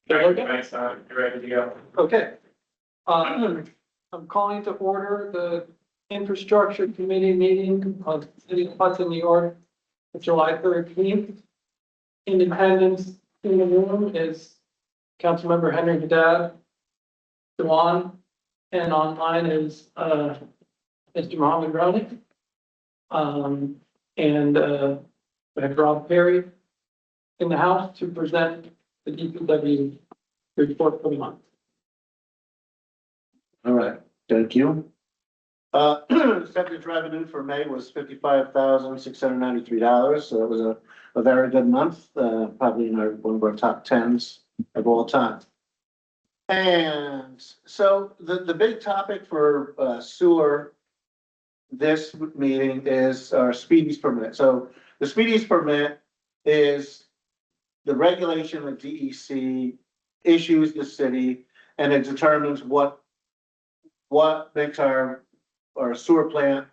Thanks, you're ready to go. Okay. I'm calling to order the infrastructure committee meeting of the City of Hudson, New York, July 13th. Independence in the room is Councilmember Henry Haddad, Dewan, and online is Mr. Mohammed Roni. We have Rob Perry in the house to present the DPW report for the month. All right, thank you. Subject revenue for May was $55,693, so it was a very good month, probably in one of our top tens of all time. And so the big topic for sewer this meeting is our speedies permit. So the speedies permit is the regulation that DEC issues the city, and it determines what makes our sewer plant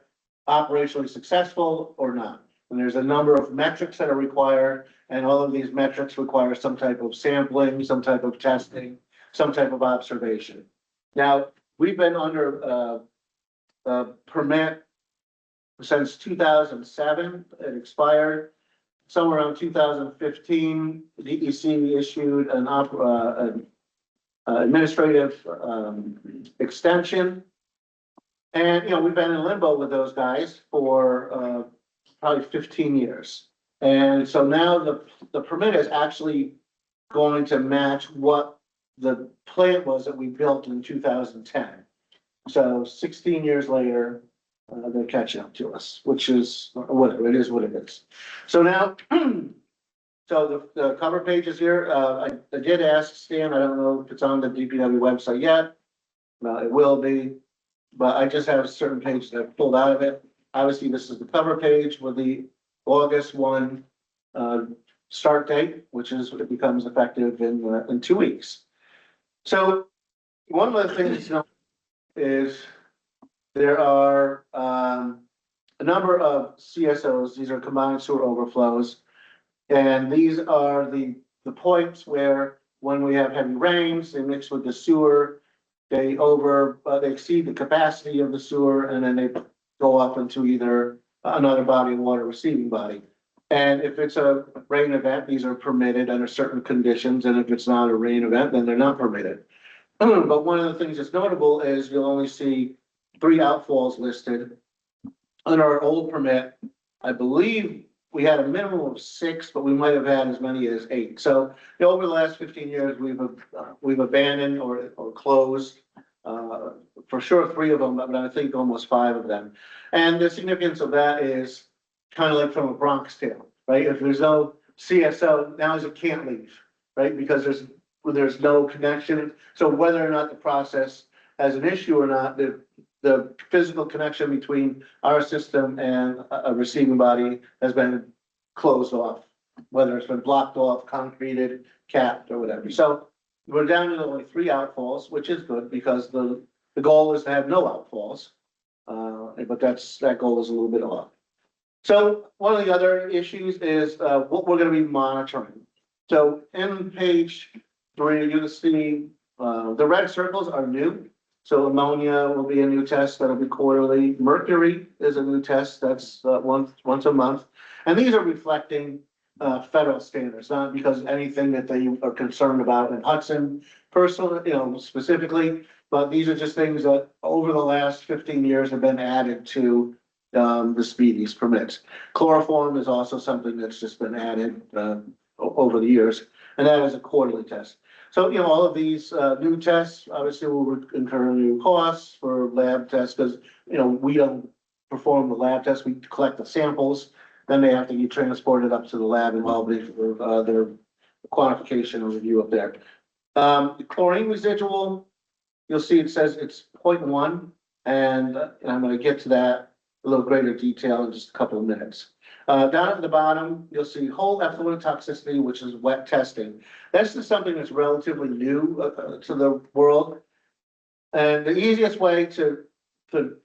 operationally successful or not. And there's a number of metrics that are required, and all of these metrics require some type of sampling, some type of testing, some type of observation. Now, we've been under a permit since 2007. It expired somewhere around 2015. DEC issued an administrative extension. And, we've been in limbo with those guys for probably 15 years. And so now the permit is actually going to match what the plant was that we built in 2010. So 16 years later, they're catching up to us, which is whatever, it is what it is. So now, so the cover page is here. I did ask Stan, I don't know if it's on the DPW website yet. It will be, but I just have a certain page that I pulled out of it. Obviously, this is the cover page with the August 1 start date, which is it becomes effective in 2 weeks. So one of the things is there are a number of CSOs. These are combined sewer overflows. And these are the points where when we have heavy rains, they mix with the sewer, they exceed the capacity of the sewer, and then they go up into either another body of water, receiving body. And if it's a rain event, these are permitted under certain conditions. And if it's not a rain event, then they're not permitted. But one of the things that's notable is you'll only see 3 outfalls listed. Under our old permit, I believe we had a minimum of 6, but we might have had as many as 8. So over the last 15 years, we've abandoned or closed for sure 3 of them, but I think almost 5 of them. And the significance of that is kind of like from a Bronx Tale, right? If there's no CSO, now it can't leave, right? Because there's no connection. So whether or not the process has an issue or not, the physical connection between our system and a receiving body has been closed off, whether it's been blocked off, concreted, capped, or whatever. So we're down to only 3 outfalls, which is good because the goal is to have no outfalls. But that goal is a little bit off. So one of the other issues is what we're going to be monitoring. So in page 3, you'll see the red circles are new. So ammonia will be a new test that'll be quarterly. Mercury is a new test that's once a month. And these are reflecting federal standards, not because anything that they are concerned about in Hudson personally, specifically, but these are just things that over the last 15 years have been added to the speedies permits. Chloroform is also something that's just been added over the years, and that is a quarterly test. So, all of these new tests obviously will incur new costs for lab tests because, we don't perform the lab tests. We collect the samples, then they have to be transported up to the lab in Albany for their quantification and review up there. The chlorine residual, you'll see it says it's 0.1, and I'm going to get to that a little greater detail in just a couple of minutes. Down at the bottom, you'll see whole effluent toxicity, which is wet testing. That's just something that's relatively new to the world. And the easiest way to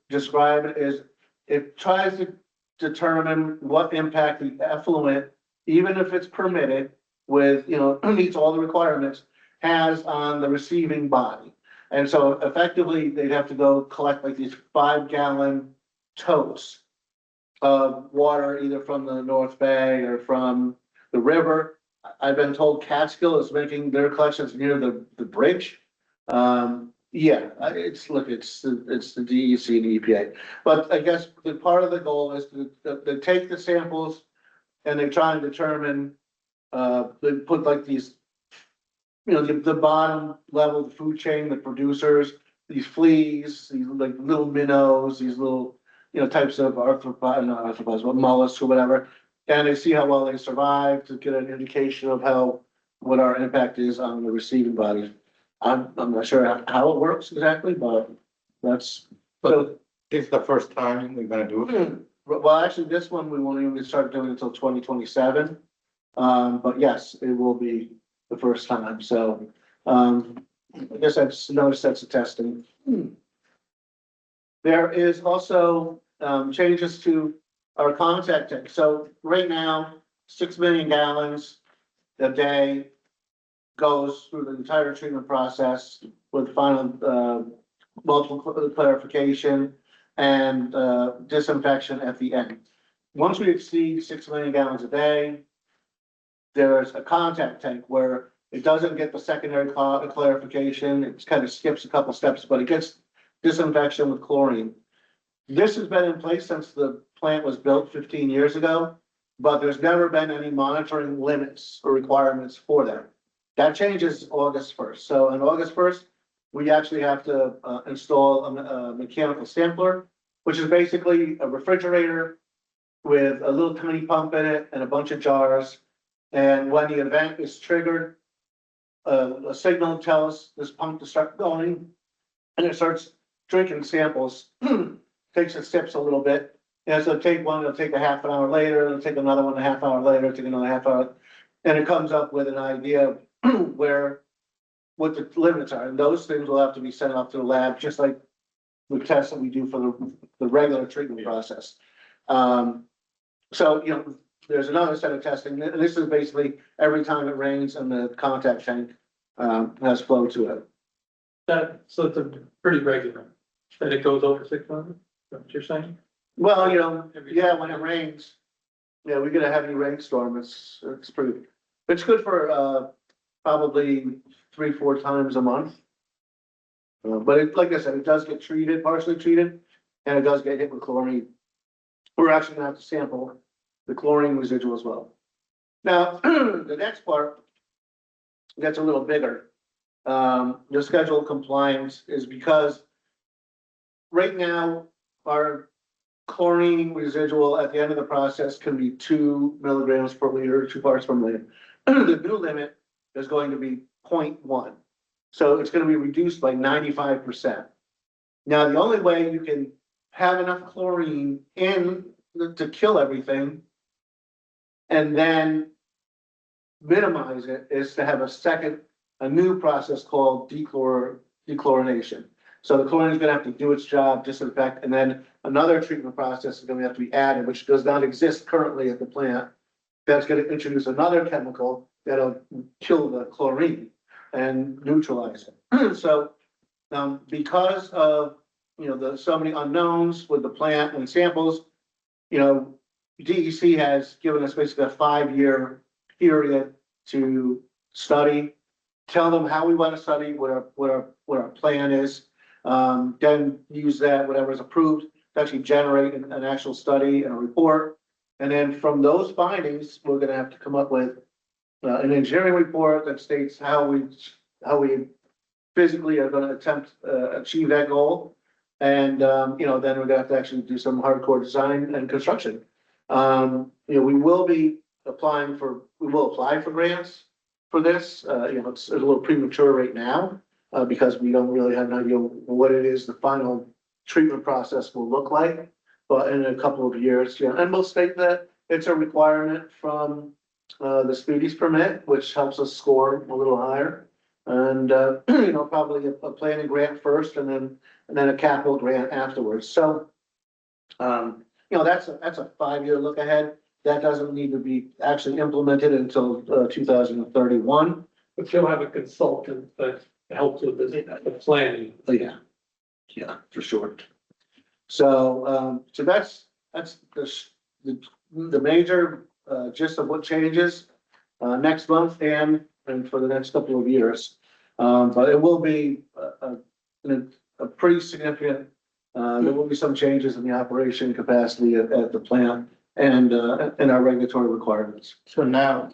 describe it is it tries to determine what impact the effluent, even if it's permitted with, meets all the requirements, has on the receiving body. And so effectively, they'd have to go collect like these 5-gallon totes of water, either from the North Bay or from the river. I've been told Catskill is making their collections near the bridge. Yeah, it's the DEC and the EPA. But I guess the part of the goal is to take the samples and they try and determine, they put like these, the bottom level of the food chain, the producers, these fleas, these like little minnows, these little, types of arthropods, not arthropods, but mollusks or whatever. And they see how well they survive to get an indication of what our impact is on the receiving bodies. I'm not sure how it works exactly, but that's. But it's the first time we're gonna do it. Well, actually, this one, we won't even start doing until 2027. But yes, it will be the first time, so, I guess that's another sets of testing. There is also, changes to our contact tank. So right now, 6 million gallons a day goes through the entire treatment process with final, multiple clarification and, disinfection at the end. Once we exceed 6 million gallons a day, there's a contact tank where it doesn't get the secondary clarification. It kind of skips a couple steps, but it gets disinfection with chlorine. This has been in place since the plant was built 15 years ago, but there's never been any monitoring limits or requirements for that. That changes August 1st. So on August 1st, we actually have to install a mechanical sampler, which is basically a refrigerator with a little tiny pump in it and a bunch of jars. And when the event is triggered, a signal tells this pump to start going, and it starts drinking samples. Takes its sips a little bit. And so take one, it'll take a half an hour later, it'll take another one a half hour later, take another half hour. And it comes up with an idea of what the limits are. And those things will have to be sent off to the lab, just like the tests that we do for the regular treatment process. So, there's another set of testing. And this is basically every time it rains and the contact tank has flow to it. So it's a pretty regular, that it goes over 600, that's what you're saying? Well, yeah, when it rains, yeah, we get a heavy rainstorm. It's good for probably 3-4 times a month. But like I said, it does get treated, partially treated, and it does get hit with chlorine. We're actually gonna have to sample the chlorine residual as well. Now, the next part gets a little bigger. The schedule compliance is because right now, our chlorine residual at the end of the process can be 2 milligrams per liter, 2 parts per million. The new limit is going to be 0.1. So it's going to be reduced by 95%. Now, the only way you can have enough chlorine in to kill everything and then minimize it is to have a new process called dechlorination. So the chlorine is going to have to do its job, disinfect, and then another treatment process is going to have to be added, which does not exist currently at the plant. That's going to introduce another chemical that'll kill the chlorine and neutralize it. So, because of, so many unknowns with the plant and samples, DEC has given us basically a 5-year period to study, tell them how we want to study, what our plan is. Then use that, whatever is approved, to actually generate an actual study and a report. And then from those findings, we're gonna have to come up with an engineering report that states how we physically are gonna attempt achieve that goal. And, then we're gonna have to actually do some hardcore design and construction. We will apply for grants for this. It's a little premature right now. Because we don't really have an idea what it is the final treatment process will look like. But in a couple of years, and we'll state that it's a requirement from the Speedies permit, which helps us score a little higher. And probably a planning grant first and then a capital grant afterwards. So that's a 5-year look ahead. That doesn't need to be actually implemented until 2031. but you'll have a consultant that helps with the planning. Yeah, yeah, for sure. So, so that's the major, gist of what changes, next month and for the next couple of years. But it will be a pretty significant, there will be some changes in the operation capacity at the plant and, in our regulatory requirements. So now.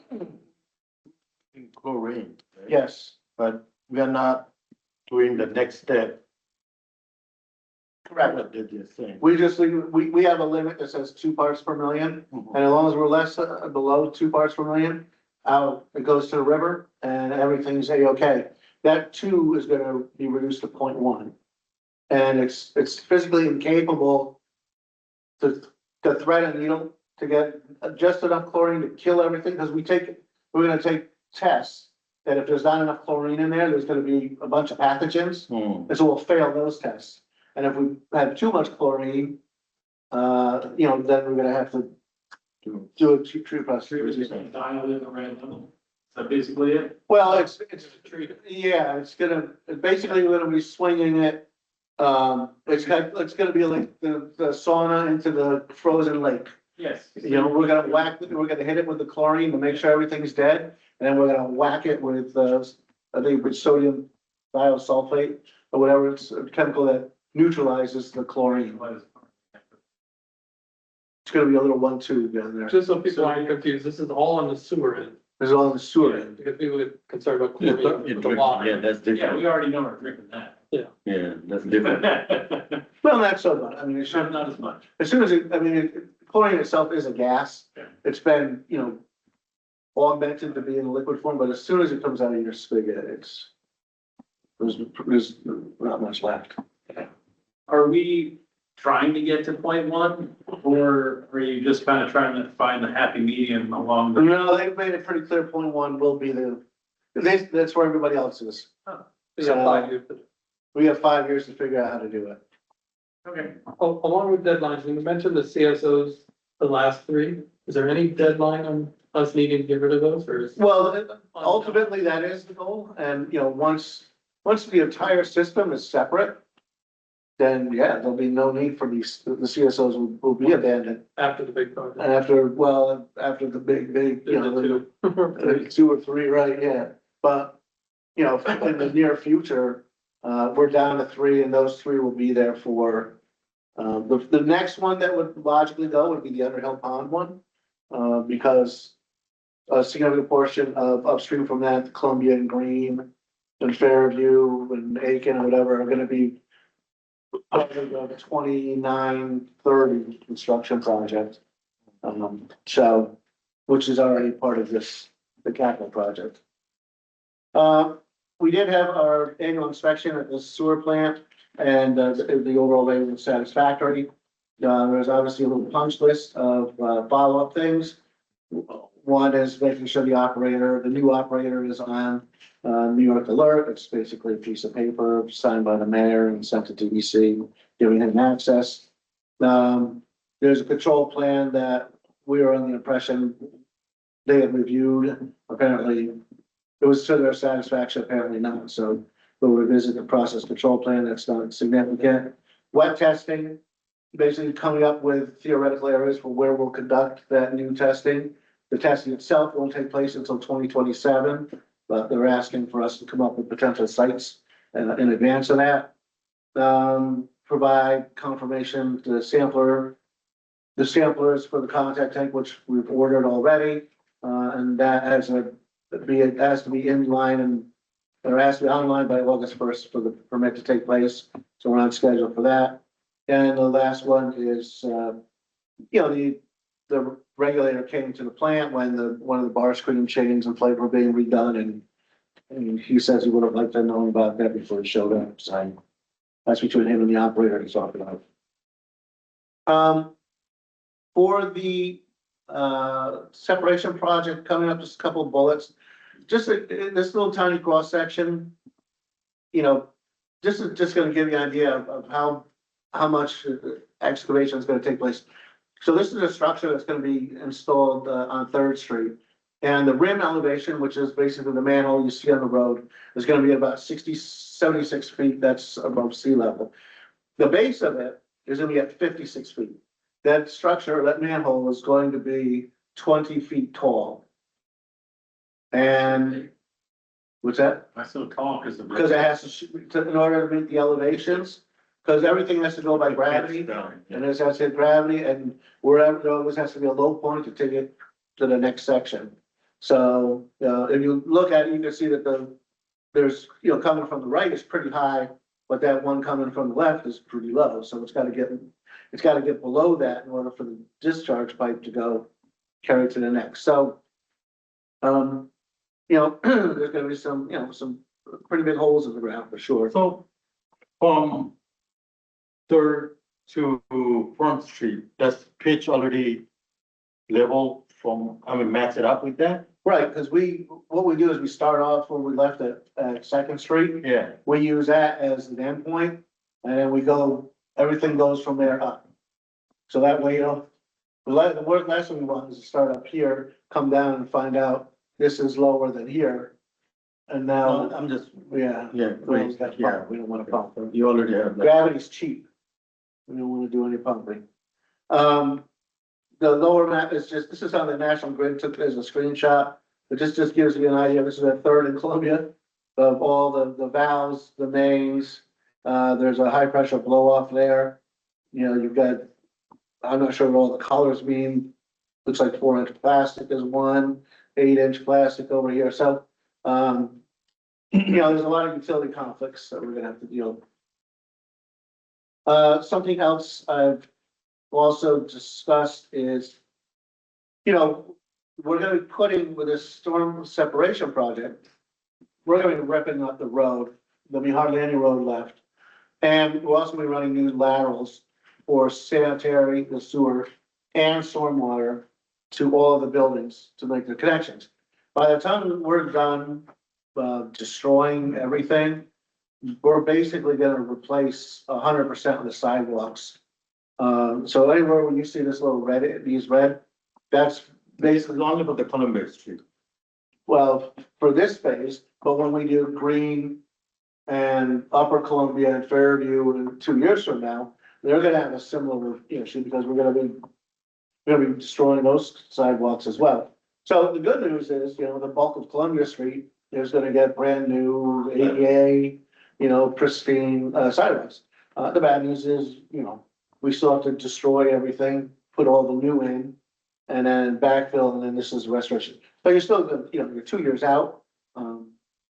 Chlorine, right? Yes, But we are not doing the next step. correct. What did you say? We have a limit that says 2 parts per million. And as long as we're less, below 2 parts per million, out, it goes to the river and everything's A-okay. That 2 is gonna be reduced to 0.1. And it's physically incapable to thread a needle to get just enough chlorine to kill everything, because we're gonna take tests that if there's not enough chlorine in there, there's gonna be a bunch of pathogens, and so we'll fail those tests. And if we have too much chlorine, then we're gonna have to do a tree process. Dial in the right level. Is that basically it? Well, it's, Treat it. yeah, it's basically we're gonna be swinging it. It's gonna be like the sauna into the frozen lake. Yes. We're gonna hit it with the chlorine to make sure everything's dead, and then we're gonna whack it with, I think with sodium thiosulfate or whatever, it's a chemical that neutralizes the chlorine. It's gonna be a little 1-2 down there. Just so people aren't confused, this is all on the sewer end, There's all in the sewer end. because people get concerned about chlorine, the water. Yeah, that's Yeah, different. we already know we're drinking that. Yeah, that's different. Well, not so much. I mean, it should, Not as much. as soon as chlorine itself is a gas. Yeah. It's been, augmented to be in liquid form, but as soon as it comes out of your spigot, there's not much left. Are we trying to get to 0.1, or are you just kind of trying to find the happy medium along the? No, they've made it pretty clear, 0.1 will be that's where everybody else is. Yeah, 5 years. We have 5 years to figure out how to do it. Okay. Along with deadlines, when you mentioned the CSOs, the last 3, is there any deadline on us needing to get rid of those, or is? Well, ultimately, that is the goal, and, once the entire system is separate, then, yeah, there'll be no need for the CSOs will be abandoned. After the big project? And after the big, The 2. 2 or 3, right, yeah. But, in the near future, we're down to 3 and those 3 will be there for, the next one that would logically go would be the Underhill Pond one. Because a significant portion of upstream from that, Columbia and Green and Fairview and Aiken and whatever are gonna be part of the 29-30 construction project. So, which is already part of the capital project. We did have our annual inspection at the sewer plant and, the overall rating was satisfactory. There's obviously a little punch list of, follow-up things. One is making sure the new operator is on, New York Alert. It's basically a piece of paper signed by the mayor and sent to DEC, giving him access. There's a control plan that we were under the impression they had reviewed. Apparently, it was to their satisfaction, apparently not. So we'll revisit the process control plan. That's not significant. Wet testing, basically coming up with theoretical areas for where we'll conduct that new testing. The testing itself won't take place until 2027, but they're asking for us to come up with potential sites in advance of that. Provide confirmation to the samplers for the contact tank, which we've ordered already. And that has to be in line and, or has to be online by August 1st for the permit to take place. So we're on schedule for that. And the last one is, the regulator came to the plant when one of the bar screen chains and plate were being redone, and he says he would have liked to know about that before he showed up, so that's between him and the operator to talk about. For the, separation project coming up, just a couple of bullets, just this little tiny cross section, just gonna give you an idea of how much excavation is gonna take place. So this is a structure that's gonna be installed on 3rd Street. And the rim elevation, which is basically the manhole you see on the road, is gonna be about 76 feet, that's above sea level. The base of it is gonna be at 56 feet. That structure, that manhole is going to be 20 feet tall. And, what's that? Why so tall? Because the. Because it has in order to meet the elevations, because everything has to go by gravity. Down, yeah. And this has to hit gravity, and wherever, there always has to be a low point to take it to the next section. So, if you look at it, you can see that there's, coming from the right is pretty high, but that one coming from the left is pretty low, so it's gotta get below that in order for the discharge pipe to go carry to the next, so. There's gonna be some pretty big holes in the ground for sure. So, from Third to Front Street, that's pitch already level match it up with that? Right, because what we do is we start off where we left at Second Street. Yeah. We use that as the endpoint, and then everything goes from there up. So that way, the last thing we want is to start up here, come down and find out this is lower than here. And now, I'm just, yeah, yeah, we great, yeah, don't want to pump. you already have that. Gravity's cheap. We don't want to do any pumping. The lower map is this is how the National Grid took it as a screenshot. But this just gives you an idea. This is a third in Columbia of all the valves, the mains. There's a high pressure blow off there. You've got, I'm not sure what all the colors mean. Looks like 4-inch plastic is one, 8-inch plastic over here. So, there's a lot of utility conflicts that we're gonna have to deal with. Something else I've also discussed is, we're gonna be putting with this storm separation project, we're gonna be ripping up the road. There'll be hardly any road left. And we'll also be running new laterals for sanitary, the sewer, and stormwater to all of the buildings to make the connections. By the time we're done, destroying everything, we're basically gonna replace 100% of the sidewalks. So anywhere when you see this little these red, that's basically, Only for the Columbia Street. well, for this phase, but when we do Green and Upper Columbia and Fairview in 2 years from now, they're gonna have a similar issue because we're gonna be destroying those sidewalks as well. So the good news is, the bulk of Columbia Street is gonna get brand new ADA, pristine sidewalks. The bad news is, we still have to destroy everything, put all the new in, and then backfill, and then this is restoration. But you're still, you're 2 years out.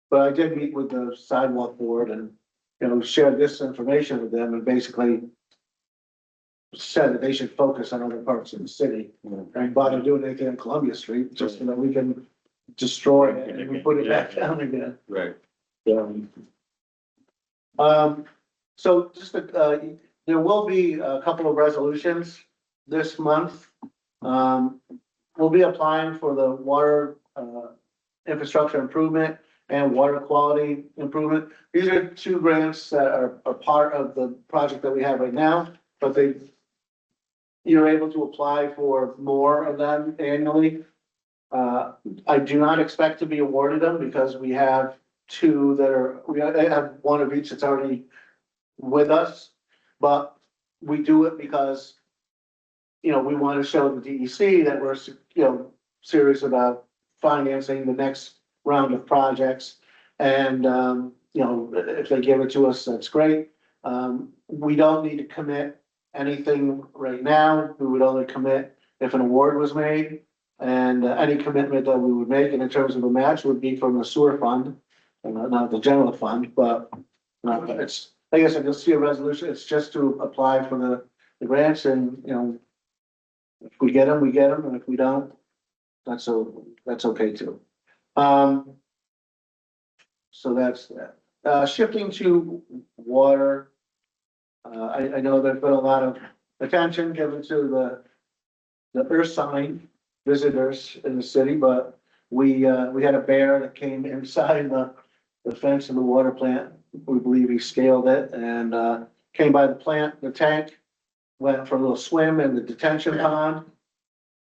But I did meet with the sidewalk board and, shared this information with them and basically said that they should focus on other parts of the city and bother doing anything on Columbia Street, just so that we can destroy it and we put it back down again. Right. So just, there will be a couple of resolutions this month. We'll be applying for the water, infrastructure improvement and water quality improvement. These are 2 grants that are part of the project that we have right now, but you're able to apply for more of them annually. I do not expect to be awarded them because we have 2 we have 1 of each that's already with us, but we do it because, we want to show the DEC that we're, serious about financing the next round of projects. And, if they give it to us, that's great. We don't need to commit anything right now. We would only commit if an award was made. And any commitment that we would make in terms of a match would be from the sewer fund, not the general fund, but it's, I guess I can see a resolution. It's just to apply for the grants and, if we get them, we get them. And if we don't, that's okay too. So that's that. Shifting to water. I know there's been a lot of attention given to the earth sign visitors in the city, but we had a bear that came inside the fence of the water plant. We believe he scaled it and came by the tank, went for a little swim in the detention pond.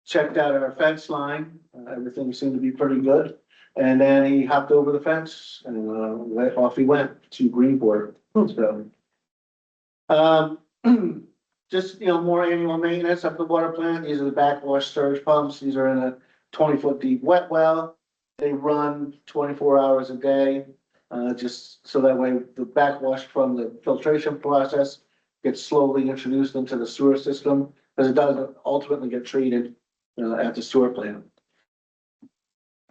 checked out our fence line, everything seemed to be pretty good. And then he hopped over the fence and, off he went to Greenport, so. Just, more annual maintenance of the water plant. These are the backwash surge pumps. These are in a 20-foot deep wet well. They run 24 hours a day, just so that way the backwash from the filtration process gets slowly introduced into the sewer system, because it does ultimately get treated, at the sewer plant.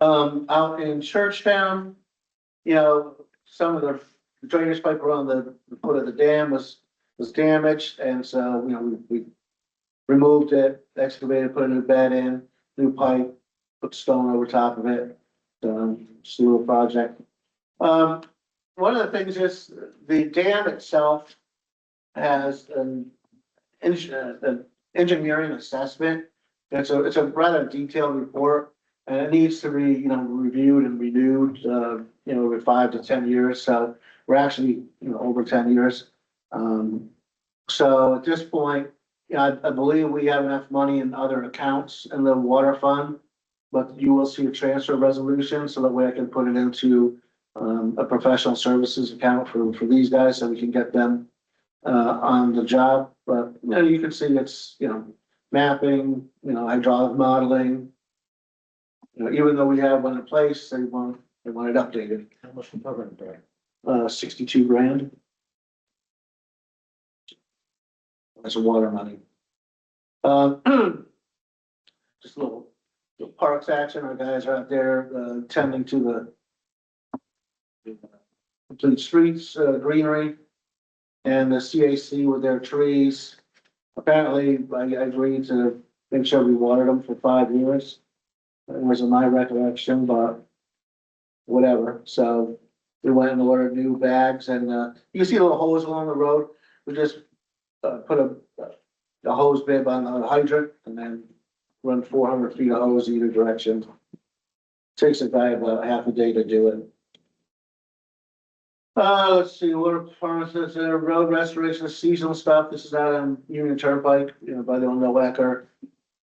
Out in Churchtown, some of the drainage pipe around the foot of the dam was damaged, and so, we removed it, excavated, put a new bed in, new pipe, put stone over top of it, sewer project. One of the things is the dam itself has an engineering assessment. It's a rather detailed report, and it needs to be, reviewed and renewed, every 5 to 10 years. So we're actually, over 10 years. So at this point, I believe we have enough money in other accounts in the water fund, but you will see a transfer resolution, so that way I can put it into a professional services account for these guys, so we can get them on the job. But, you can see it's, mapping, hydraulic modeling. Even though we have one in place, they want it updated. How much the program there? 62 grand. That's water money. Just a little parks action. Our guys are out there tending to the complete streets, greenery, and the CAC with their trees. Apparently, I agreed to make sure we watered them for 5 years. It wasn't my recollection, but whatever. So we went and ordered new bags, and you can see a little hose along the road. We just put a hose bib on the hydrant and then run 400 feet of hose either direction. Takes a guy about half a day to do it. Let's see, water performance, road restoration, seasonal stuff. This is out on Union Turnpike, by the old Nowhacker.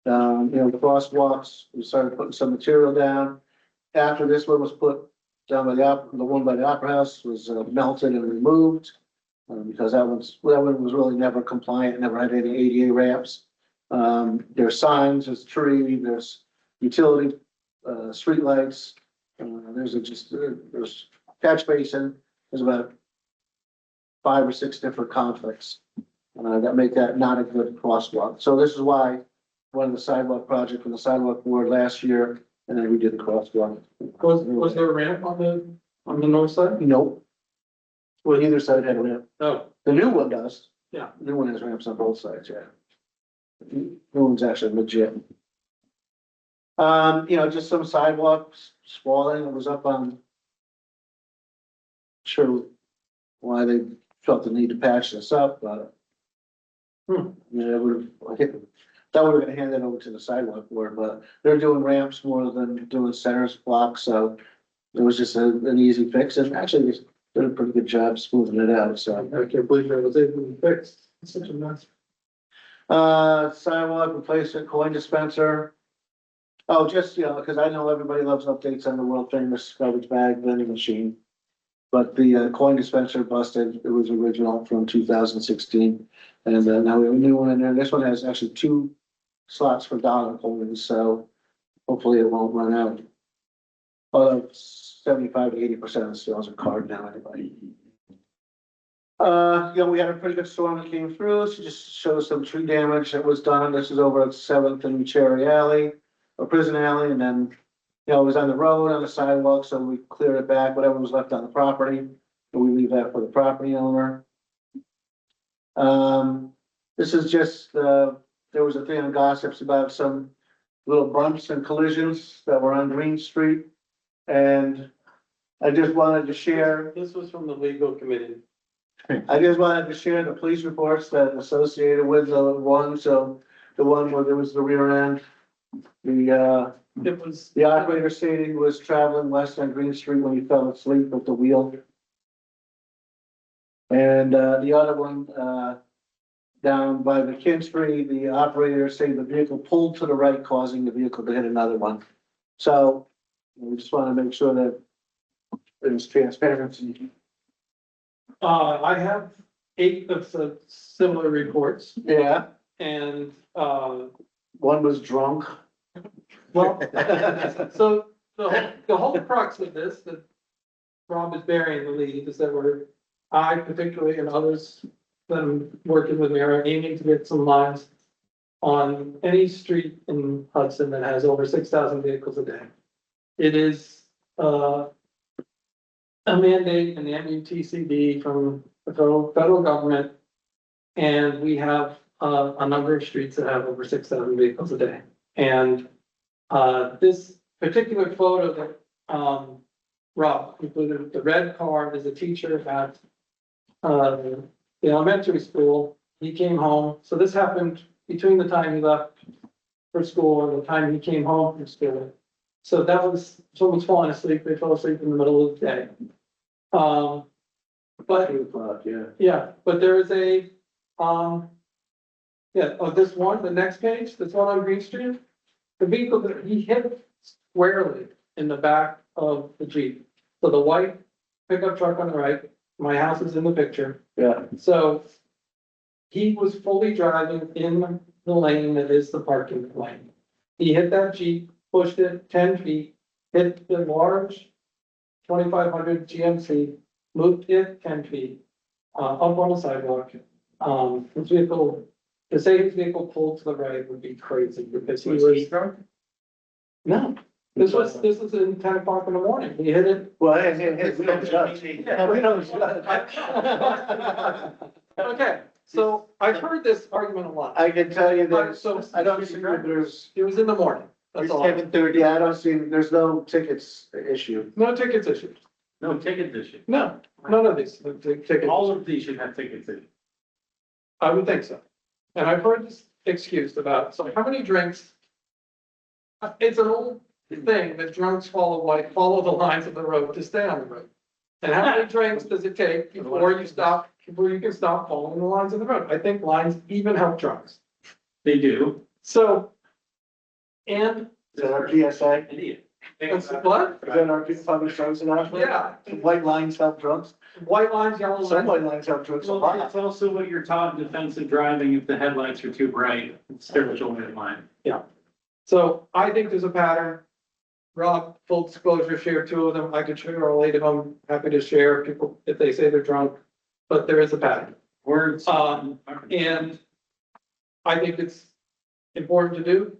The crosswalks, we started putting some material down. After this one was put down by the one by the Opera House was melted and removed. Because that one was really never compliant, never had any ADA ramps. There's signs, there's tree, there's utility, streetlights. There's catch basin. There's about 5 or 6 different conflicts that make that not a good crosswalk. So this is why one of the sidewalk project from the sidewalk board last year, and then we did the crosswalk. Was there a ramp on the north side? Nope. Well, either side had a ramp. Oh, The new one does. Yeah. The new one has ramps on both sides, yeah. The new one's actually legit. Just some sidewalks, spalling, it was up on. Sure why they felt the need to patch this up, but. Yeah, that would have been handed over to the sidewalk board, but they're doing ramps more than doing centers blocks, so. It was just an easy fix, and actually, did a pretty good job smoothing it out, so. I can't believe that was able to be fixed. It's such a mess. Sidewalk replacement, coin dispenser. Oh, just, because I know everybody loves updates on the world famous garbage bag vending machine. But the coin dispenser busted, it was original from 2016, and now we have a new one in there. This one has actually 2 slots for dollar coins, so hopefully it won't run out. Although 75 to 80% of the sales are card now anyway. We had a pretty good storm that came through, so just shows some tree damage that was done. This is over at 7th and Cherry Alley, or Prison Alley, and then, it was on the road, on the sidewalk, so we cleared it back, whatever was left on the property, and we leave that for the property owner. This is just, there was a thing on gossips about some little bumps and collisions that were on Green Street. And I just wanted to share, This was from the legal committee. I just wanted to share the police reports that associated with the one, so the one where there was the rear end. The operator stated he was traveling west on Green Street when he fell asleep at the wheel. And, the other one, down by McKinstry, the operator saying the vehicle pulled to the right, causing the vehicle to hit another one. So we just want to make sure that there's transparency. I have 8 of the similar reports Yeah, and, one was drunk. well, so the whole crux of this that Rob is bearing the lead is that I particularly and others that I'm working with me are aiming to get some lines on any street in Hudson that has over 6,000 vehicles a day. It is, a mandate in the MUTCD from the federal government. And we have, a number of streets that have over 6,000 vehicles a day. And, this particular photo that, Rob included, the red car is a teacher at, the elementary school. He came home, so this happened between the time he left for school and the time he came home from school. So that was, someone's falling asleep, they fell asleep in the middle of the day. But 2 o'clock, yeah. yeah, but there is a, yeah, this one, the next page, this one on Green Street. The vehicle that he hit squarely in the back of the Jeep. So the white pickup truck on the right, my house is in the picture. Yeah, So he was fully driving in the lane that is the parking lane. He hit that Jeep, pushed it 10 feet, hit the large 2,500 GMC, moved it 10 feet, up on the sidewalk. His vehicle, to say his vehicle pulled to the right would be crazy because he was, no. This is in 10 o'clock in the morning. He hit it. well, and we don't judge. Yeah, we don't judge. Okay, so I've heard this argument a lot. I can tell you that, So I don't see that there's, it was in the morning. That's it's all. 7:30, yeah, I don't see, there's no tickets issue. No tickets issued. No ticket issue. No, none of these tickets. All of these should have tickets issued. I would think so. And I've heard this excuse about, so how many drinks? It's an old thing that drunks follow the lines of the road to stay on the road. And how many drinks does it take before you can stop following the lines of the road? I think lines even help drunks. They do. So, and, Is that our PSA? Idiot. it's what? Is that our public service announcement? Yeah, White lines help drunks, white lines, yellow some lines. white lines help drunks a Well, lot. it's also what you're taught in defensive driving, if the headlights are too bright, it's spiritual in line. So I think there's a pattern. Rob, full disclosure, share 2 of them. I could share all 8 of them. Happy to share people if they say they're drunk. But there is a pattern. Words. And I think it's important to do.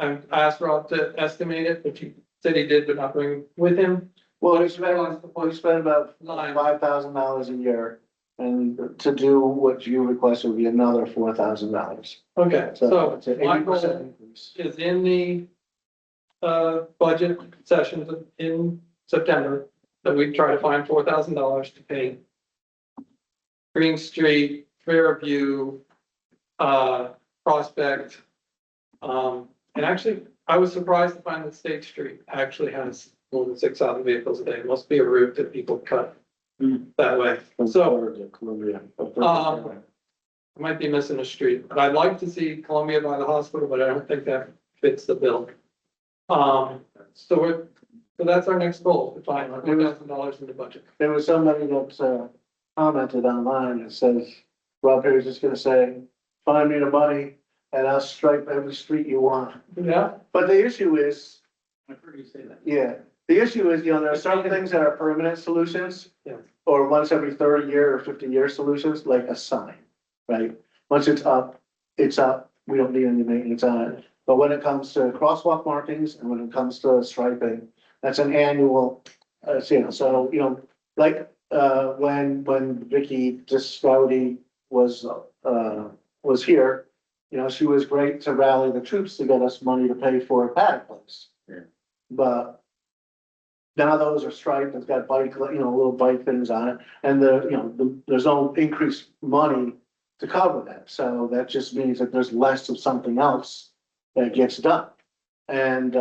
I asked Rob to estimate it, which he said he did, but not bring with him. Well, we spend about Line. $5,000 a year, and to do what you requested would be another $4,000. Okay, so it's an my 80% goal increase. is in the budget sessions in September, that we try to find $4,000 to pay Green Street, Fairview, Prospect. And actually, I was surprised to find that State Street actually has more than 6,000 vehicles a day. It must be a route that people cut that way. From So Florida to Columbia. I might be missing a street, but I'd like to see Columbia by the hospital, but I don't think that fits the bill. So that's our next goal, to find $4,000 in the budget. There was somebody that commented online that says, Rob Perry's just gonna say, find me the money and I'll stripe every street you want. Yeah, But the issue is, I've heard you say that. yeah, the issue is, there are certain things that are permanent solutions. Yeah. Or once every 30 year or 50-year solutions, like a sign, right? Once it's up, we don't need any maintenance on it. But when it comes to crosswalk markings and when it comes to striping, that's an annual, so, like, when Vicky Discouty was here, she was great to rally the troops to get us money to pay for a paddock place. Yeah. But now those are striped, it's got bike, little bike things on it, and there's no increased money to cover that, so that just means that there's less of something else that gets done. And,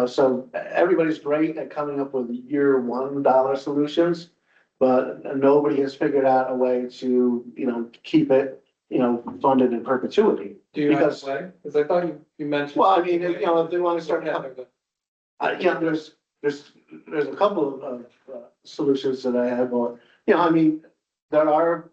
so everybody's great at coming up with year $1 solutions, but nobody has figured out a way to, keep it funded in perpetuity. Do you have Because- a way? Because I thought you mentioned. Well, I mean, if they want to start, Yeah, there's a couple of solutions that I have, or, I mean, there are,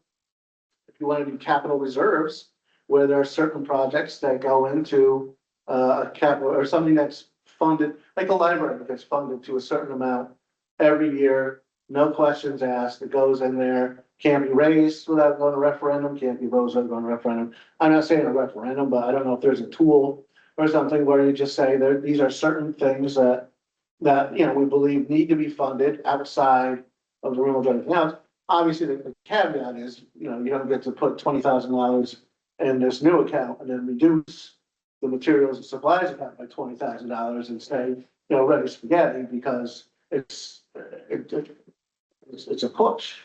if you want to do capital reserves, where there are certain projects that go into a capital, or something that's funded, like the library that's funded to a certain amount every year, no questions asked, it goes in there, can't be raised without going to referendum, can't be raised without going to referendum. I'm not saying a referendum, but I don't know if there's a tool or something where you just say there, these are certain things that we believe need to be funded outside of the realm of anything else. Obviously, the caveat is, you don't get to put $20,000 in this new account and then reduce the materials and supplies account by $20,000 and say, ready spaghetti, because it's a push,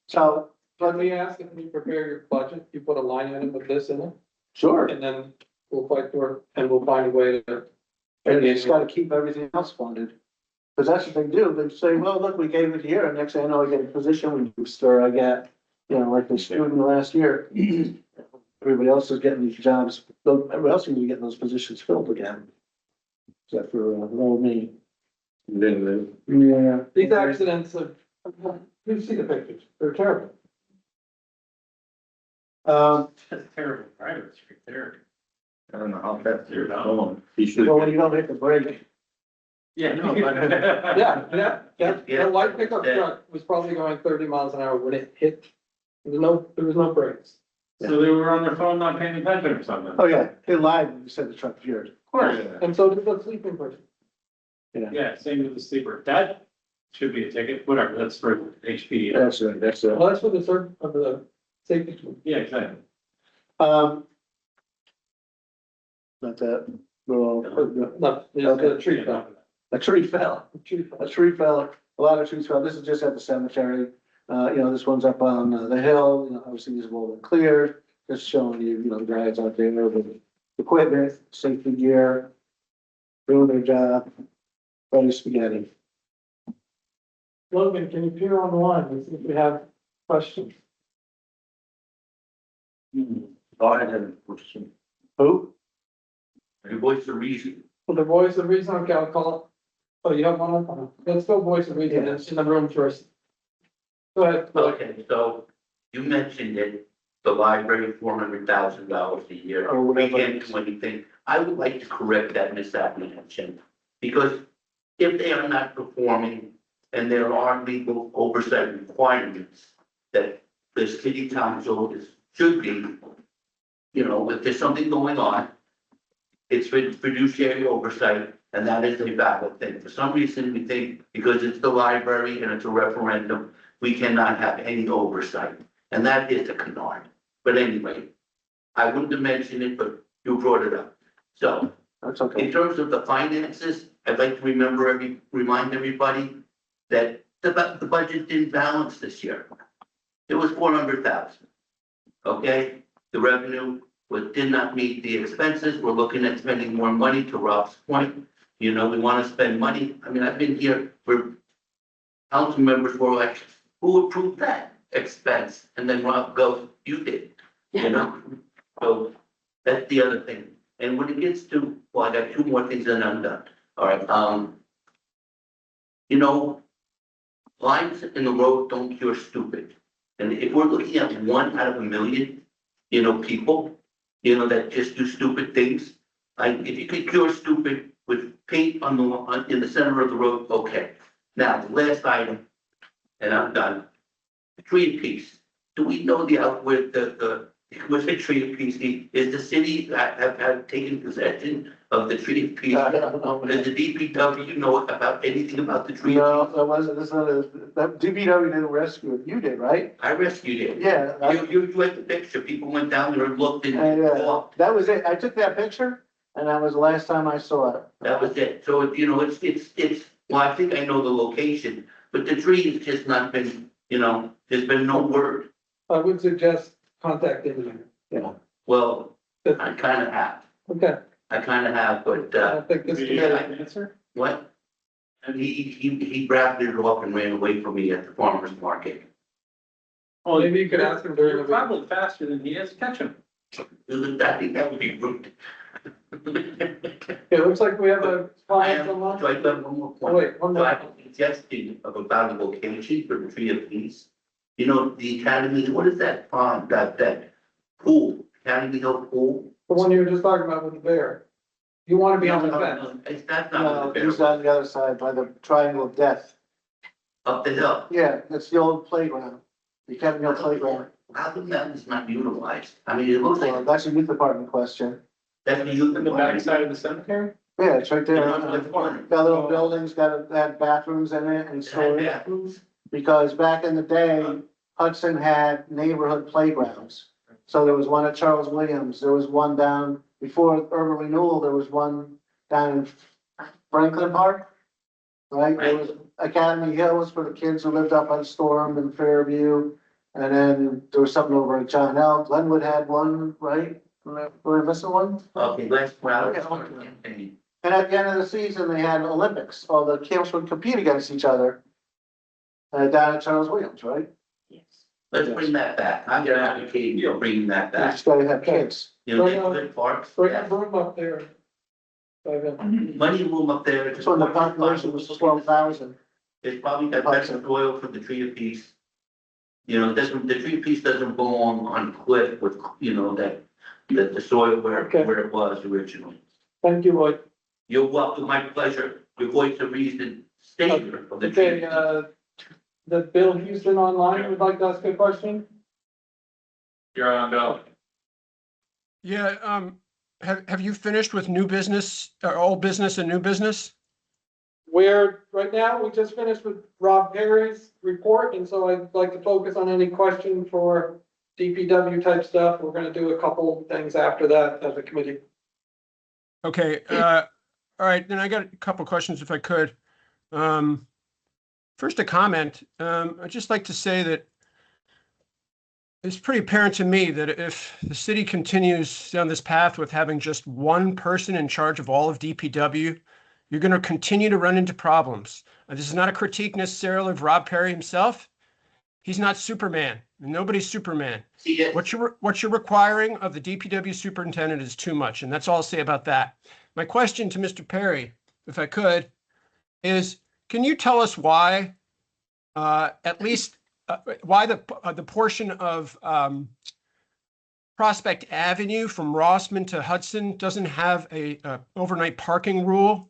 So, Let me ask, if you prepare your budget, you put a line item with this in it, sure, and then we'll fight for it, and we'll find a way to. and you just gotta keep everything else funded. Because that's what they do, they say, well, look, we gave it here, and next thing I know, I get a position reduced, or I get, like the student last year. Everybody else is getting these jobs, everybody else seems to be getting those positions filled again. Except for, old me. Yeah. These accidents are, you see the pictures, they're terrible. That's terrible, private street there. I don't know how fast You're they're down. going. He should. Well, when you don't hit the brake, Yeah, no, Yeah, that white pickup truck was probably going 30 miles an hour when it hit. There was no brakes. So they were on their phone not paying attention or something. oh yeah, they lied when you said the truck was yours. Of course. And so did the sleeping person. Yeah, same with the sleeper. That should be a ticket, whatever, that's for HP. That's right, that's it. Well, that's for the safety. Yeah, exactly. But well, No, the tree fell. a tree fell, Tree fell. a tree fell, a lot of trees fell. This is just at the cemetery. This one's up on the hill, obviously these have all been cleared, just showing you, the guys out there with equipment, safety gear, doing their job, ready spaghetti. Logan, can you appear on the line and see if we have questions? I had a question. Who? You voiced the reason. For the voice of reason, okay, I'll call it. Oh, you have one up? Let's go voice of reason, it's in the room first. Go ahead. Okay, so you mentioned that the library, $400,000 a year. Or We whatever. can't do anything. I would like to correct that misapprehension. Because if they are not performing and there are legal oversight requirements that the city council should be, if there's something going on, it's fiduciary oversight, and that is a valid thing. For some reason, we think because it's the library and it's a referendum, we cannot have any oversight, and that is a canard. But anyway, I wouldn't have mentioned it, but you brought it up. So That's okay. in terms of the finances, I'd like to remind everybody that the budget didn't balance this year. It was 400,000. Okay, the revenue did not meet the expenses. We're looking at spending more money, to Rob's point. We want to spend money. I mean, I've been here where council members were like, who approved that expense? And then Rob goes, you did, So that's the other thing. And when it gets to, well, I got two more things and I'm done. All right, lines in the road don't cure stupid. And if we're looking at 1 out of 1,000,000, people, that just do stupid things, if you could cure stupid with paint in the center of the road, okay. Now, the last item, and I'm done. Tree piece. Do we know where with the tree piece, is the city have taken possession of the tree piece? I don't know. Does the DPW know about anything about the tree? No, that wasn't, that DPW didn't rescue it, you did, right? I rescued it. Yeah. You had the picture, people went down there and looked and That was it, I took that picture, and that was the last time I saw it. that was it. So, well, I think I know the location, but the tree has just not been, there's been no word. I would suggest contact engineer. Yeah. Well, I kind of have, Okay, but, I don't think this Do you have committee, an answer? what? And he wrapped it up and ran away from me at the farmer's market. Well, Maybe you could ask him during the you're week. probably faster than he is, catch him. I think that would be rude. Okay, looks like we have a I comment am, on so I that. got one more Oh, point. wait, one So more. I suggested of a valuable location for the tree of peace. You know, the Academy, what is that pond, that pool, Academy Hill Pool? The one you were just talking about with the bear. You want to be on the No, fence. no, that's No, not the he's bear, on the other side by the Triangle of Death. up the hill. Yeah, it's the old playground, the Academy Hill Playground. How come that is not utilized? I mean, it looks Well, like that's a youth department question. that's the youth. In the backside of the cemetery? Yeah, it's right there. Yeah, on the corner. Got little buildings, had bathrooms in it and And storage. bathrooms? Because back in the day, Hudson had neighborhood playgrounds. So there was one at Charles Williams, there was one down, before urban renewal, there was one down in Franklin Park. Right, there was Academy Hill was for the kids who lived up on Storm and Fairview. And then there was something over at John L. Glenwood had one, right? Were we missing one? Okay, that's well. And at the end of the season, they had Olympics, all the camps would compete against each other. Down at Charles Williams, right? Let's bring that back. I'm gonna advocate for bringing that You back. just gotta have kids. You know, Right on. neighborhood parks. Bring yeah. a room up there. By then. Money room up there. So when the population was 12,000. It's probably got better soil for the tree of peace. You know, the tree of peace doesn't belong on cliff with, you know, the soil Okay. where it was originally. Thank you, Lloyd. You're welcome, my pleasure. Your voice of reason, savior of the tree. Okay, the Bill Houston online would like to ask a question. You're on, Bill. Yeah, have you finished with new business, old business and new business? Right now, we just finished with Rob Perry's report, and so I'd like to focus on any question for DPW type stuff. We're gonna do a couple things after that as a committee. Okay, all right, then I got a couple questions if I could. First, a comment. I'd just like to say that it's pretty apparent to me that if the city continues down this path with having just one person in charge of all of DPW, you're going to continue to run into problems. This is not a critique necessarily of Rob Perry himself. He's not Superman. Nobody's Superman. See it? What you're requiring of the DPW superintendent is too much, and that's all I'll say about that. My question to Mr. Perry, if I could, is can you tell us why, at least, why the portion of Prospect Avenue from Rossman to Hudson doesn't have a overnight parking rule?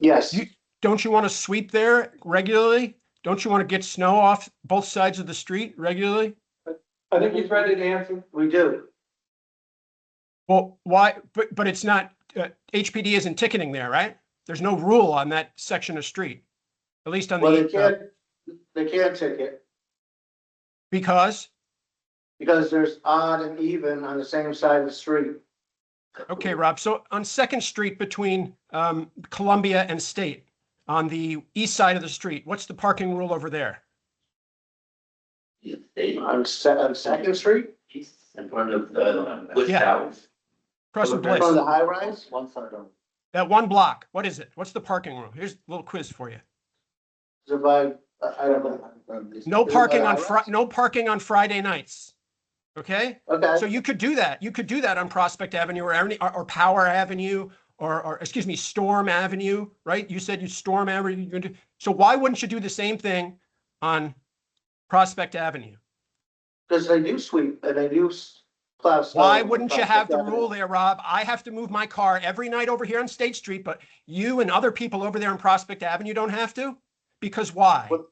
Yes, Don't you want to sweep there regularly? Don't you want to get snow off both sides of the street regularly? I think he's ready to answer. we do. Well, why, but it's not, HPD isn't ticketing there, right? There's no rule on that section of street, at least on Well, the, they can't ticket because, because there's odd and even on the same side of the street. okay, Rob, so on Second Street between Columbia and State, on the east side of the street, what's the parking rule over there? On Second Street, In front of the Bush Yeah. Towers. Across from in front of Bliss, the high rise. One side of that one block, what is it? What's the parking rule? Here's a little quiz for you. I don't know. No Is it parking by on high rise? no parking on Friday nights. Okay? So Okay, you could do that. You could do that on Prospect Avenue or Power Avenue or excuse me, Storm Avenue, right? You said you Storm Avenue. You're gonna do, so why wouldn't you do the same thing on Prospect Avenue? because they do sweep and they do plow. snow Why on wouldn't you Prospect have the Avenue. rule there, Rob? I have to move my car every night over here on State Street, but you and other people over there on Prospect Avenue don't have to? Because why? What-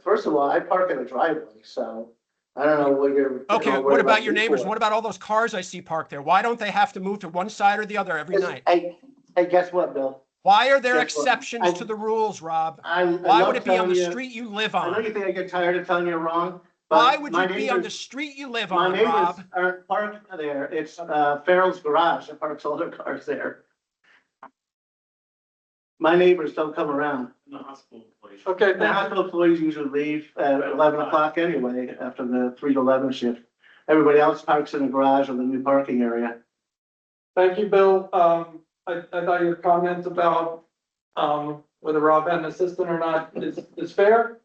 First of all, I park in a driveway, so I don't know what you're. Okay, what about your neighbors? What about all those cars I see parked there? Why don't they have to move to one side or the other every night? Hey, guess what, Bill? Why are there Guess what? exceptions to the rules, Rob? I Why love would it be on telling the you- street you live I know you on? think I get tired of telling you wrong, but. Why would my you be on the neighbors- street you live My on, neighbors Rob? aren't parked there. It's Farrell's garage. I parks all their cars there. My neighbors don't come around. In the hospital place. Okay, The thank you. hospital employees usually leave at 11 o'clock anyway, after the 3 to 11 shift. Everybody else parks in the garage or the new parking area. Thank you, Bill. I thought your comments about, whether Rob had an assistant or not is fair.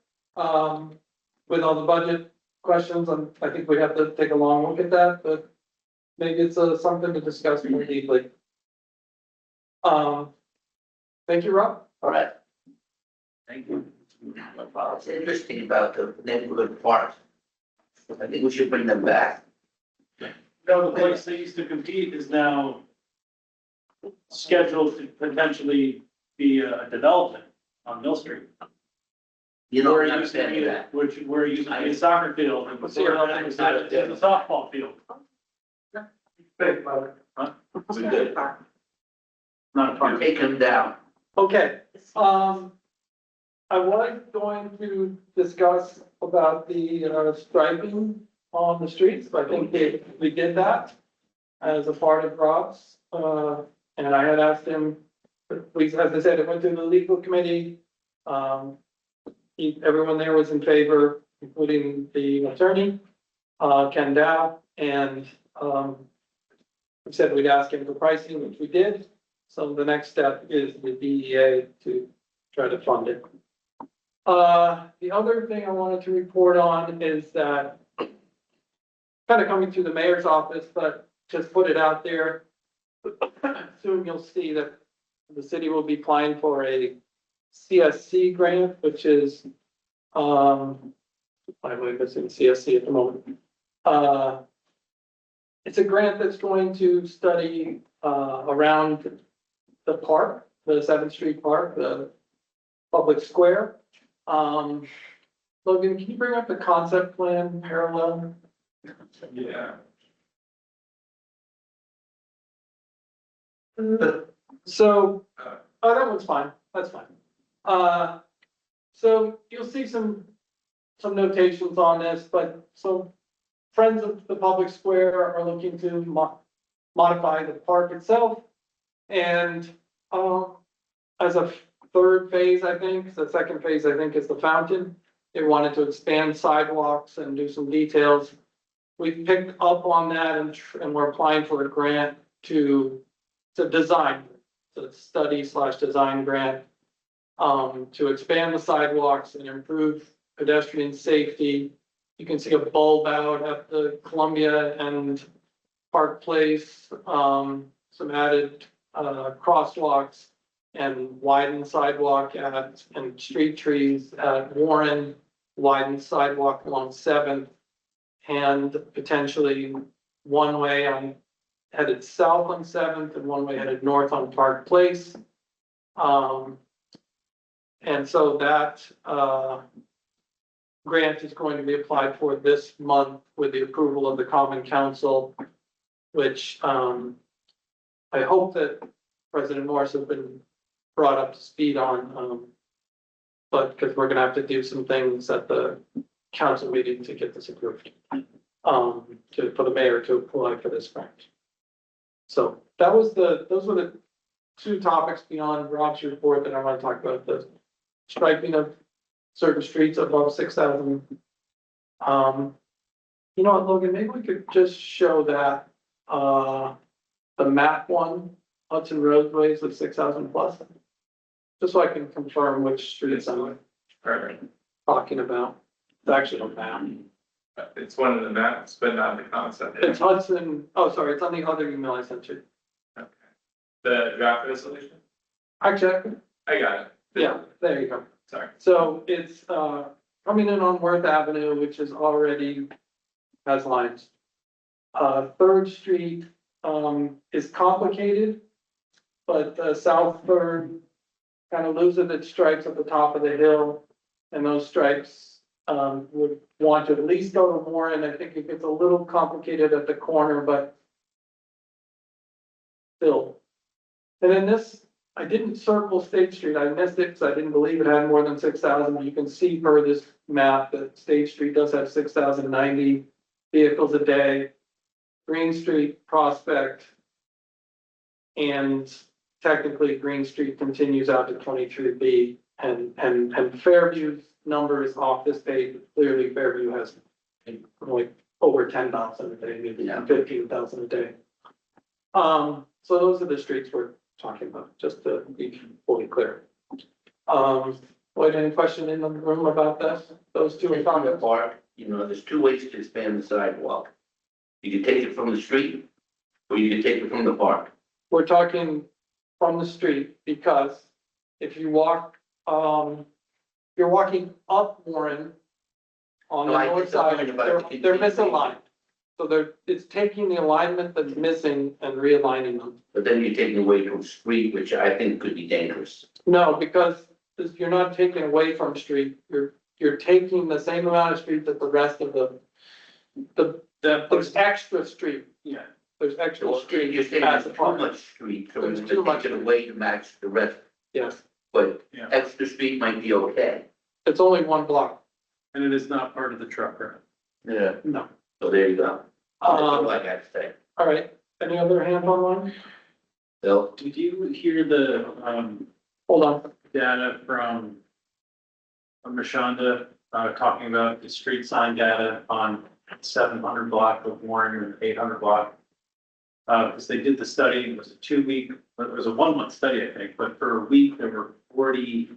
with all the budget questions, I think we have to take a long look at that, but maybe it's something to discuss more deeply. Thank you, Rob. All right. Thank you. It's interesting about the neighborhood parks. I think we should bring them back. No, the place they used to compete is now scheduled to potentially be a development on Mill Street. You know, Where I it used to understand be, that. where it used to be a soccer field, and What's before your- that, it was a softball field. Thank you. We good. Not a park. Take them down. Okay, I was going to discuss about the striping on the streets, but I think we did that as a part of Rob's, and I had asked him, please, as I said, it went to the legal committee. Everyone there was in favor, including the attorney, Ken Dow, and, we said we'd ask him for pricing, which we did. So the next step is the DEA to try to fund it. The other thing I wanted to report on is that kind of coming through the mayor's office, but just put it out there. Soon you'll see that the city will be applying for a CSC grant, which is, I believe it's in CSC at the moment. It's a grant that's going to study, around the park, the 7th Street Park, the public square. Logan, can you bring up the concept plan parallel? Yeah. So, oh, that one's fine, that's fine. So you'll see some notations on this, but so Friends of the Public Square are looking to modify the park itself. And, as a third phase, I think, the second phase, I think, is the fountain. They wanted to expand sidewalks and do some details. We picked up on that and we're applying for a grant to design, to study/design grant, to expand the sidewalks and improve pedestrian safety. You can see a bulb out at the Columbia and Park Place, some added, crosswalks and widened sidewalk and street trees at Warren, widened sidewalk along 7th, and potentially one way headed south on 7th and one way headed north on Park Place. And so that, grant is going to be applied for this month with the approval of the Common Council, which, I hope that President Morris has been brought up to speed on, but because we're gonna have to do some things at the council meeting to get this approved, for the mayor to apply for this grant. So those were the two topics beyond Rob's report that I want to talk about, the striping of certain streets above 6,000. You know what, Logan, maybe we could just show that, the map one, Hudson roadways with 6,000 plus. Just so I can confirm which streets I'm talking about. It's actually a map. It's one of the maps, but not the concept. It's Hudson, oh, sorry, it's on the other email I sent you. The draft resolution? Actually, I got it. yeah, there you go. Sorry. So it's, coming in on Worth Avenue, which is already has lines. 3rd Street, is complicated, but, South 3rd kind of loses its stripes at the top of the hill. And those stripes, would want to at least go to Warren. I think it gets a little complicated at the corner, but still. And then this, I didn't circle State Street. I missed it because I didn't believe it had more than 6,000. You can see per this map that State Street does have 6,090 vehicles a day. Green Street, Prospect, and technically Green Street continues out to 23B, and Fairview's numbers off this page. Clearly Fairview has like over 10,000 a day, maybe 15,000 a day. So those are the streets we're talking about, just to be fully clear. What Lloyd, any question in the room about this? Those two are Take from the topics? park, there's two ways to expand the sidewalk. You can take it from the street, or you can take it from the park. We're talking from the street because if you walk, you're walking up Warren on No, the I north get the point side, about they're it. misaligned. So it's taking the alignment that's missing and realigning them. But then you're taking away from street, which I think could be dangerous. No, because you're not taking away from street, you're taking the same amount of street that the rest of there's extra street, Yeah, there's extra You're street. saying as there's a too part. much street, so we're There's gonna too much take it street. away to match the rest, Yes, but yeah, extra street might be okay. it's only one block, and it is not part of the truck route. Yeah. no. So there you go. That's all Um, I got to say. all right, any other hands on one? Bill? Did you hear the, Hold on, data from Mashonda, talking about the street sign data on 700 block of Warren and 800 block? Because they did the study, it was a 2-week, it was a 1-month study, I think, but for a week, there were 40,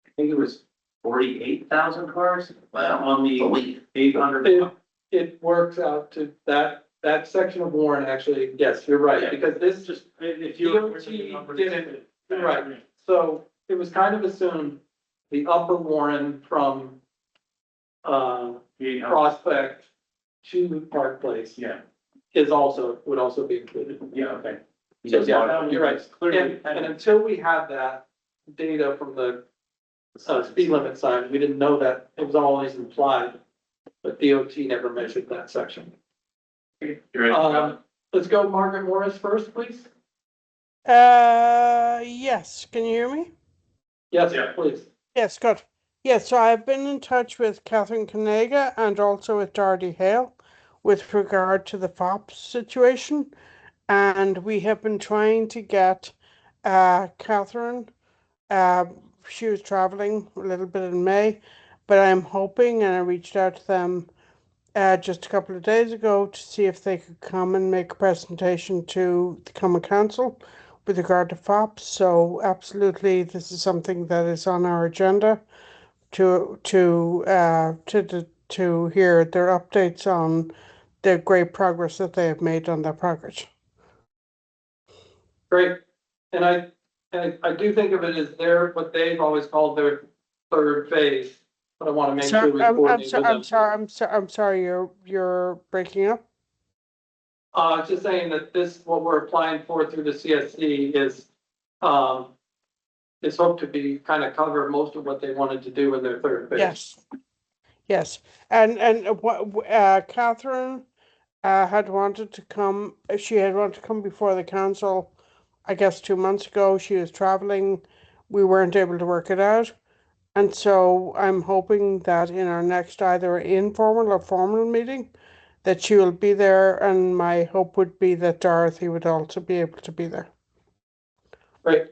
I think it was 48,000 cars Well, on a the week. 800. it works out to that section of Warren, actually, yes, you're right, because this, Just, if you. DOT didn't, you're right. So it was kind of assumed the upper Warren from, Yeah, Prospect to Park Place yeah, would also be included. okay. So, Yeah, yeah, that one you're right. clearly. And until we had that data from the speed limit sign, we didn't know that, it was always implied. But DOT never measured that section. You ready to go? Let's go Margaret Morris first, please. Yes, can you hear me? Yes, Yeah. please. Yes, good. Yes, so I've been in touch with Catherine Kanega and also with Darty Hale with regard to the FOPS situation. And we have been trying to get Catherine, she was traveling a little bit in May, but I'm hoping, and I reached out to them just a couple of days ago to see if they could come and make a presentation to the Common Council with regard to FOPS. So absolutely, this is something that is on our agenda to hear their updates on the great progress that they have made on their project. Great. And I do think of it as what they've always called their third phase, but I want to make sure we coordinate with them. I'm sorry, you're breaking up. Just saying that what we're applying for through the CSC is hoped to be kind of cover most of what they wanted to do in their third phase. Yes. And what Catherine had wanted to come. She had wanted to come before the council, I guess 2 months ago. She was traveling. We weren't able to work it out. And so I'm hoping that in our next either informal or formal meeting, that she will be there, and my hope would be that Dorothy would also be able to be there. Great.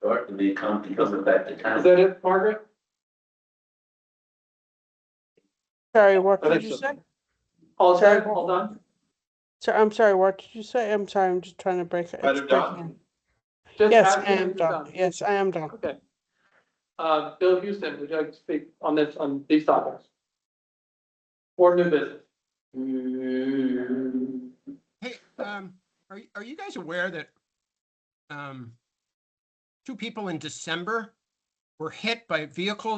Start to be coming back to Is town. that it, Margaret? Sorry, what I did think you so. say? All Sorry. set, all done? So I'm sorry, what did you say? I'm sorry, I'm just trying to break it. Better it's done? breaking. Just Yes, ask I if am you're done. Yes, I am done. Okay. Bill Houston, would you like to speak on these topics? Or new business? Hey, are you guys aware that 2 people in December were hit by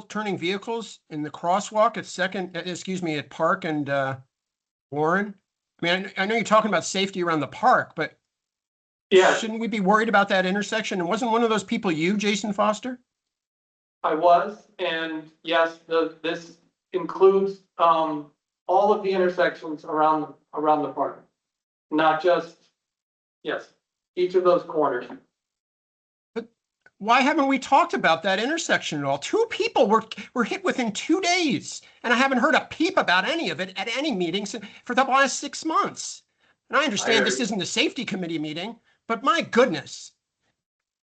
turning vehicles in the crosswalk at Park and Warren? I mean, I know you're talking about safety around the park, but Yeah, shouldn't we be worried about that intersection? And wasn't one of those people you, Jason Foster? I was, and yes, this includes, all of the intersections around the park. Not just, yes, each of those corners. Why haven't we talked about that intersection at all? 2 people were hit within 2 days, and I haven't heard a peep about any of it at any meetings for the last 6 months. And I understand this isn't a safety committee meeting, but my goodness.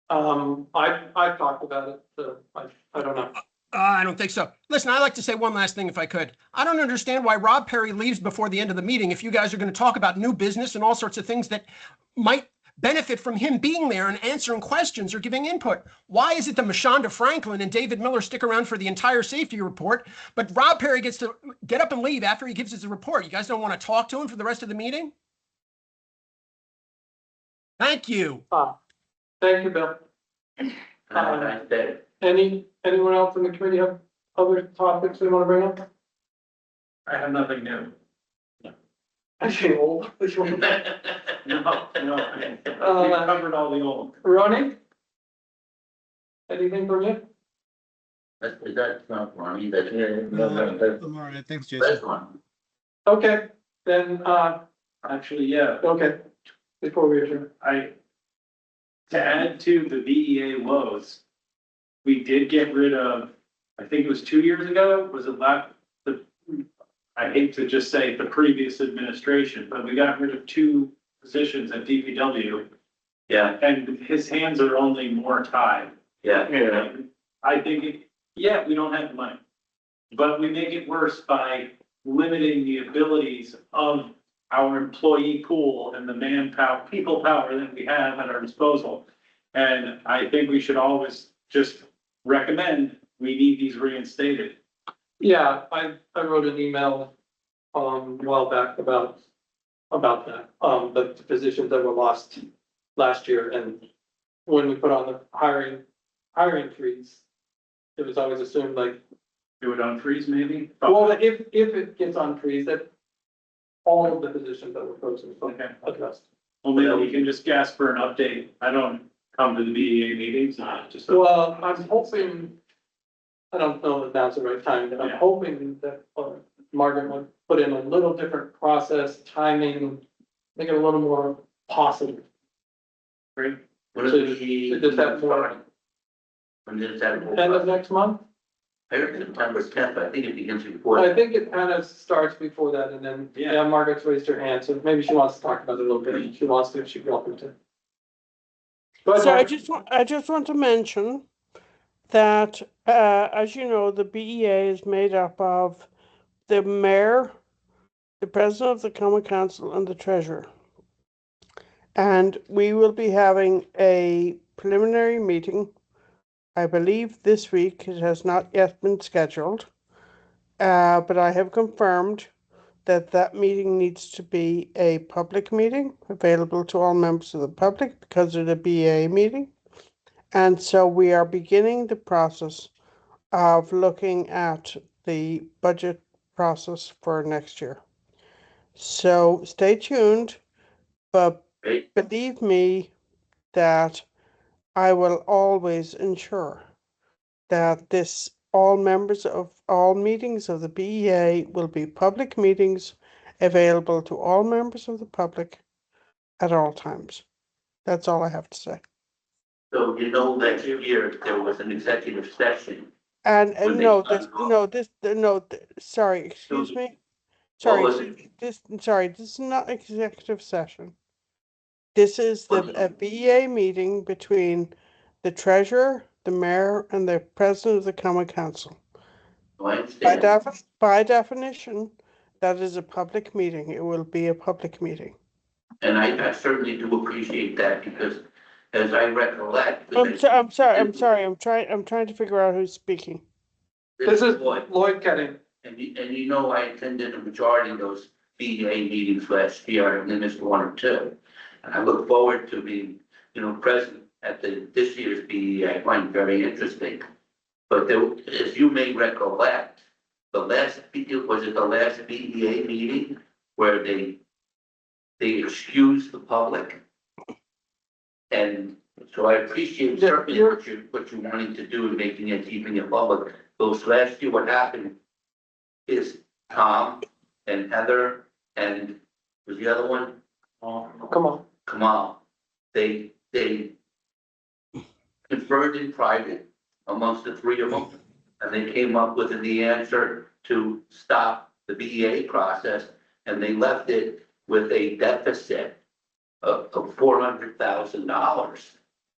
I've talked about it, so I don't know. I don't think so. Listen, I'd like to say one last thing if I could. I don't understand why Rob Perry leaves before the end of the meeting if you guys are going to talk about new business and all sorts of things that might benefit from him being there and answering questions or giving input. Why is it that Mashonda Franklin and David Miller stick around for the entire safety report, but Rob Perry gets to get up and leave after he gives his report? You guys don't want to talk to him for the rest of the meeting? Thank you. Thank you, Bill. I said, Anyone else in the committee have other topics they want to bring up? I have nothing new. I say old. Which one? No, we've covered all the old. Ronnie? Anything from you? that's not funny, that's. I'm all right. Thanks, Jason. That's one. Okay, then, Actually, yeah, okay, before we adjourn. to add to the VEA woes, we did get rid of, I think it was 2 years ago, was it I hate to just say the previous administration, but we got rid of 2 positions at DPW, Yeah, and his hands are only more tied. yeah, I think, we don't have the money, but we make it worse by limiting the abilities of our employee pool and the manpower, people power that we have at our disposal. And I think we should always just recommend we need these reinstated. Yeah, I wrote an email, a while back about that, the positions that were lost last year, and when we put on the hiring freeze, it was always assumed like, Do it unfreeze maybe? well, if it gets on freeze, that all of the positions that were frozen, Okay. addressed. Well, maybe we can just ask for an update. I don't come to the BEA meetings, just. Well, I'm hoping, I don't know that now's the right time, but I'm Yeah. hoping that Margaret would put in a little different process, timing, make it a little more possible. Great. When is So the- you just have more- When does that? End of next month? I heard September 10th, I think it begins before. I think it kind of starts before that, and then, Yeah. yeah, Margaret's raised her hand, so maybe she wants to talk about it a little bit, if she wants to, she'd be welcome to. Go ahead, So Margaret. I just want to mention that, as you know, the BEA is made up of the mayor, the president of the common council, and the treasurer. And we will be having a preliminary meeting, I believe this week. It has not yet been scheduled. But I have confirmed that that meeting needs to be a public meeting, available to all members of the public because of the BEA meeting. And so we are beginning the process of looking at the budget process for next year. So stay tuned, but Great. believe me that I will always ensure that all members of all meetings of the BEA will be public meetings available to all members of the public at all times. That's all I have to say. So next year, there was an executive session. And When they no, sorry, excuse me. What was Sorry, this is not executive session. This is a BEA meeting between the treasurer, the mayor, and the president of the common council. I understand. By definition, that is a public meeting. It will be a public meeting. And I certainly do appreciate that because as I recollect. I'm sorry. I'm trying to figure out who's speaking. This is Lloyd. Lloyd Ketting. And I attended a majority of those BEA meetings last year, and then missed 1 or 2. And I look forward to being, present at this year's BEA. I find it very interesting. But there, as you may recollect, was it the last BEA meeting where they excused the public? And so I appreciate certainly what you're wanting to do in keeping it public. Those last year, what happened is Tom and Heather and was the other one? Come on. Kamal. They conferred in private amongst the 3 of them, and they came up with the answer to stop the BEA process, and they left it with a deficit of $400,000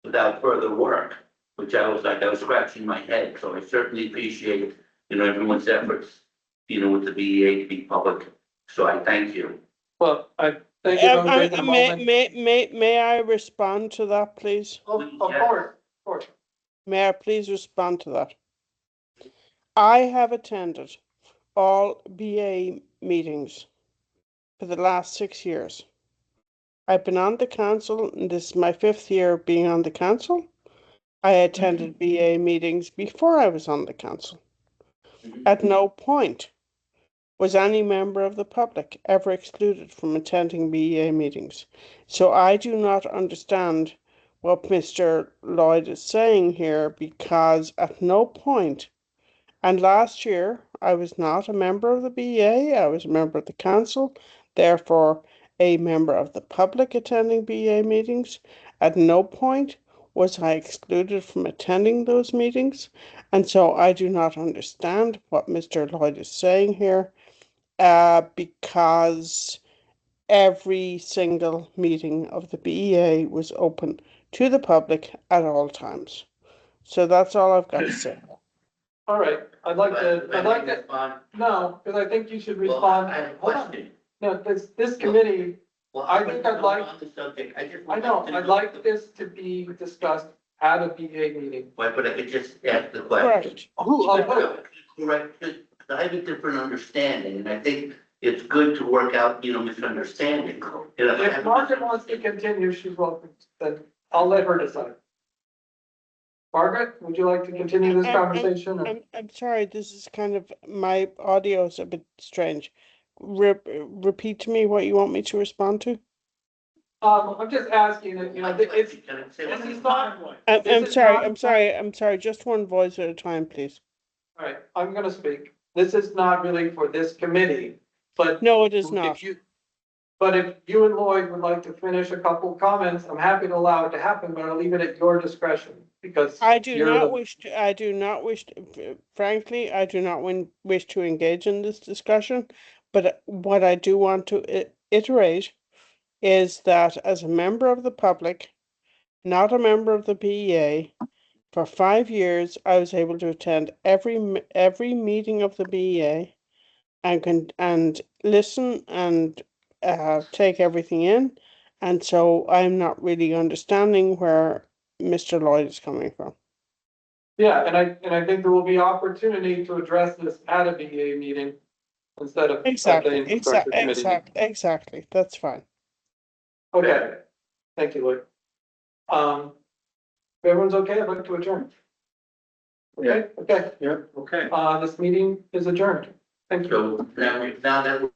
without further work, which I was scratching my head. So I certainly appreciate, everyone's efforts, with the BEA to be public. So I thank you. Well, Thank you. Don't take a May, moment. may I respond to that, please? Of course, of course. May I please respond to that? I have attended all BA meetings for the last 6 years. I've been on the council, and this is my 5th year being on the council. I attended BA meetings before I was on the council. At no point was any member of the public ever excluded from attending BEA meetings. So I do not understand what Mr. Lloyd is saying here, because at no point, and last year I was not a member of the BEA, I was a member of the council, therefore a member of the public attending BEA meetings. At no point was I excluded from attending those meetings, and so I do not understand what Mr. Lloyd is saying here, because every single meeting of the BEA was open to the public at all times. So that's all I've got to say. All right, I'd like to, no, because I think you should Well, respond. I have a Hold on. question. No, this committee, Well, I think I'd like- On the subject, I just. I know, I'd like this to be discussed at a BEA meeting. But I could just ask the question. Correct. Correct, because I have a different understanding, and I think it's good to work out, misunderstanding. If Margaret wants to continue, she's welcome, then I'll let her decide. Margaret, would you like to continue this conversation? or- I'm sorry, this is kind of, my audio is a bit strange. Repeat to me what you want me to respond to. I'm just asking, it's, this is not, I'm This is sorry, not- I'm sorry, just one voice at a time, please. all right, I'm gonna speak. This is not really for this committee, but. No, it is not. But if you and Lloyd would like to finish a couple comments, I'm happy to allow it to happen, but I'll leave it at your discretion, because. I do you're not the- wish to, frankly, I do not wish to engage in this discussion. But what I do want to iterate is that as a member of the public, not a member of the BEA, for 5 years, I was able to attend every meeting of the BEA and listen and take everything in. And so I'm not really understanding where Mr. Lloyd is coming from. Yeah, and I think there will be opportunity to address this at a BEA meeting instead of. at the infrastructure committee meeting. Exactly. That's fine. Okay, thank you, Lloyd. If everyone's okay, I'd like to adjourn. Okay, Yeah, okay. this meeting is adjourned. Thank you. So now that we're